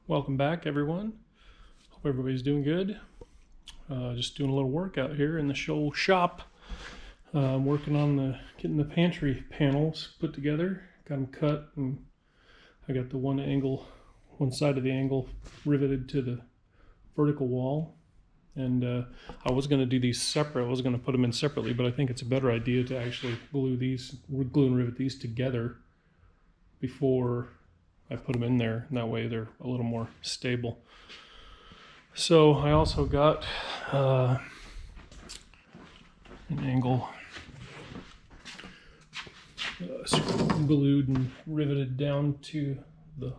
Welcome back, everyone. Hope everybody's doing good. Just doing a little work out here in the show shop. I'm working on getting the pantry panels put together. Got them cut, and I got the one side of the angle riveted to the vertical wall. And I was going to do these separate. I was going to put them in separately, but I think it's a better idea to actually glue and rivet these together before I put them in there, and that way they're a little more stable. So I also got an angle glued and riveted down to the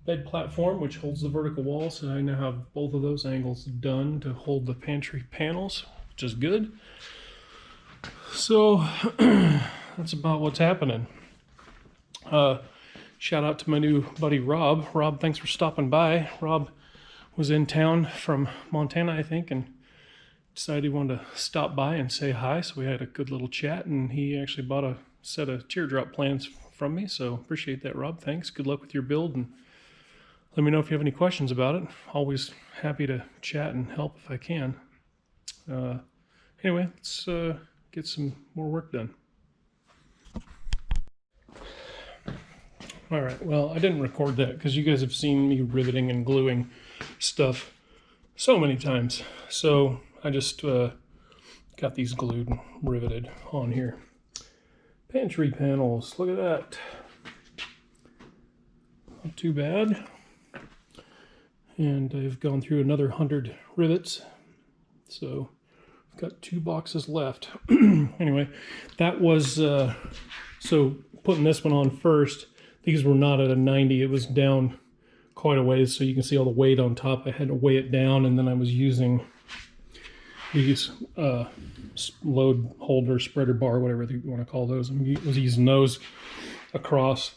bed platform, which holds the vertical wall. So I now have both of those angles done to hold the pantry panels, which is good. So that's about what's happening. Shout out to my new buddy Rob. Rob, thanks for stopping by. Rob was in town from Montana, I think, and decided he wanted to stop by and say hi. So we had a good little chat, and he actually bought a set of teardrop plans from me. So appreciate that, Rob. Thanks. Good luck with your build, and let me know if you have any questions about it. Always happy to chat and help if I can. Anyway, let's get some more work done. All right, well, I didn't record that because you guys have seen me riveting and gluing stuff so many times. So I just got these glued and riveted on here. Pantry panels, look at that. Not too bad. And I've gone through another 100 rivets. So I've got 2 boxes left. Anyway, that was, so putting this one on first, these were not at a 90, it was down quite a ways, so you can see all the weight on top. I had to weigh it down, and then I was using these load holder, spreader bar, whatever you want to call those. I was using those across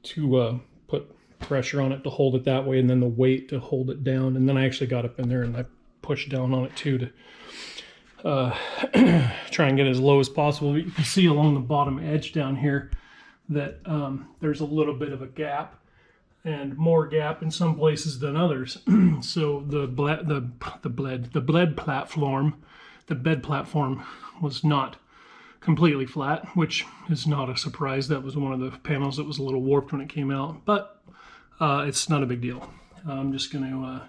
to put pressure on it to hold it that way, and then the weight to hold it down. And then I actually got up in there and I pushed down on it too to try and get as low as possible. You can see along the bottom edge down here that there's a little bit of a gap, and more gap in some places than others. So the bed platform was not completely flat, which is not a surprise. That was one of the panels that was a little warped when it came out, but it's not a big deal. I'm just going to,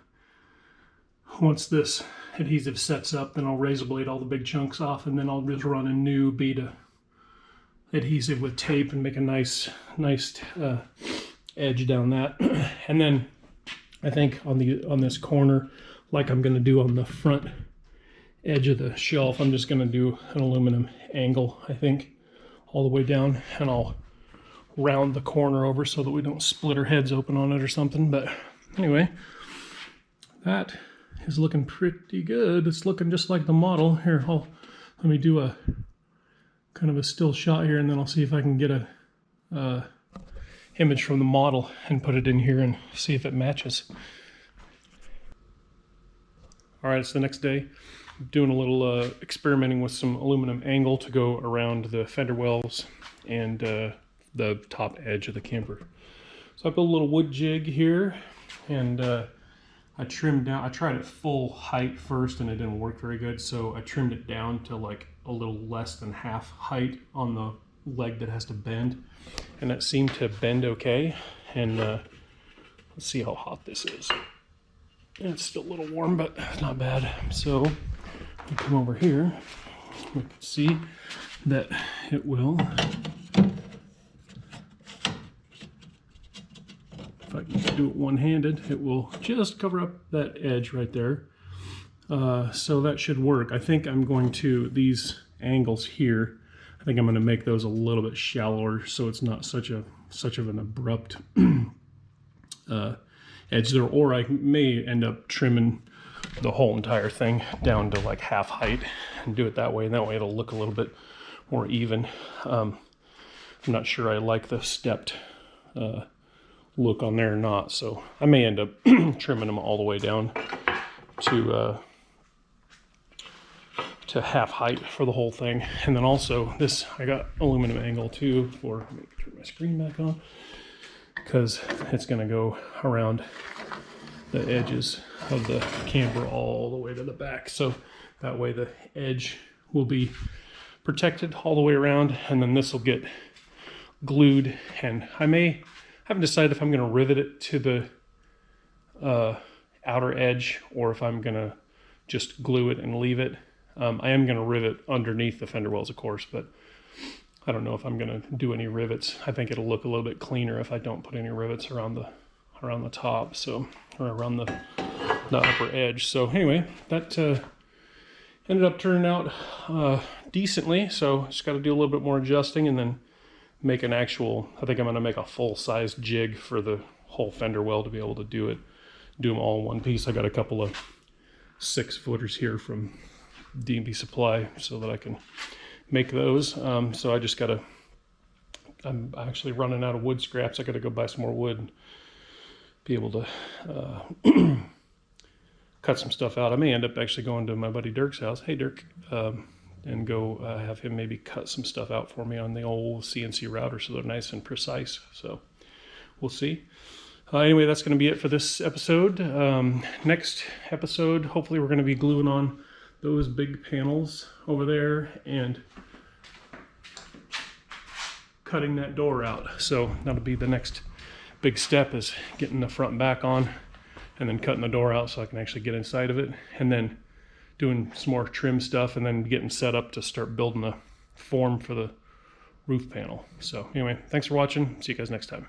once this adhesive sets up, then I'll razor blade all the big chunks off, and then I'll just run a new Beta adhesive with tape and make a nice edge down that. And then I think on this corner, like I'm going to do on the front edge of the shelf, I'm just going to do an aluminum angle, I think, all the way down, and I'll round the corner over so that we don't split our heads open on it or something. But anyway, that is looking pretty good. It's looking just like the model. Here, let me do a kind of a still shot here, and then I'll see if I can get a image from the model and put it in here and see if it matches. All right, it's the next day. I'm doing a little experimenting with some aluminum angle to go around the fender wells and the top edge of the camper. So I built a little wood jig here, and I trimmed down. I tried it full height first, and it didn't work very good, so I trimmed it down to like a little less than half height on the leg that has to bend, and that seemed to bend okay. And let's see how hot this is. And it's still a little warm, but not bad. So we come over here, we can see that it will, if I can do it one-handed, it will just cover up that edge right there. So that should work. I think I'm going to, these angles here, I think I'm going to make those a little bit shallower so it's not such of an abrupt edge there, or I may end up trimming the whole entire thing down to like half height and do it that way, and that way it'll look a little bit more even. I'm not sure I like the stepped look on there or not, so I may end up trimming them all the way down to half height for the whole thing. And then also this, I got aluminum angle too for, let me turn my screen back on. because it's going to go around the edges of the camper all the way to the back. So that way the edge will be protected all the way around, and then this will get glued. And I haven't decided if I'm going to rivet it to the outer edge or if I'm going to just glue it and leave it. I am going to rivet underneath the fender wells, of course, but I don't know if I'm going to do any rivets. I think it'll look a little bit cleaner if I don't put any rivets around the top, so, or around the upper edge. So anyway, that ended up turning out decently. So just got to do a little bit more adjusting and then make an actual, I think I'm going to make a full-size jig for the whole fender well to be able to do them all in one piece. I got a couple of 6-footers here from D&B Supply so that I can make those. So I just gotta, I'm actually running out of wood scraps. I gotta go buy some more wood and be able to cut some stuff out. I may end up actually going to my buddy Dirk's house. Hey Dirk, and go have him maybe cut some stuff out for me on the old CNC router so they're nice and precise. So we'll see. Anyway, that's going to be it for this episode. Next episode, hopefully we're going to be gluing on those big panels over there and cutting that door out. So that'll be the next big step, is getting the front and back on and then cutting the door out so I can actually get inside of it, and then doing some more trim stuff and then getting set up to start building the form for the roof panel. So anyway, thanks for watching. See you guys next time.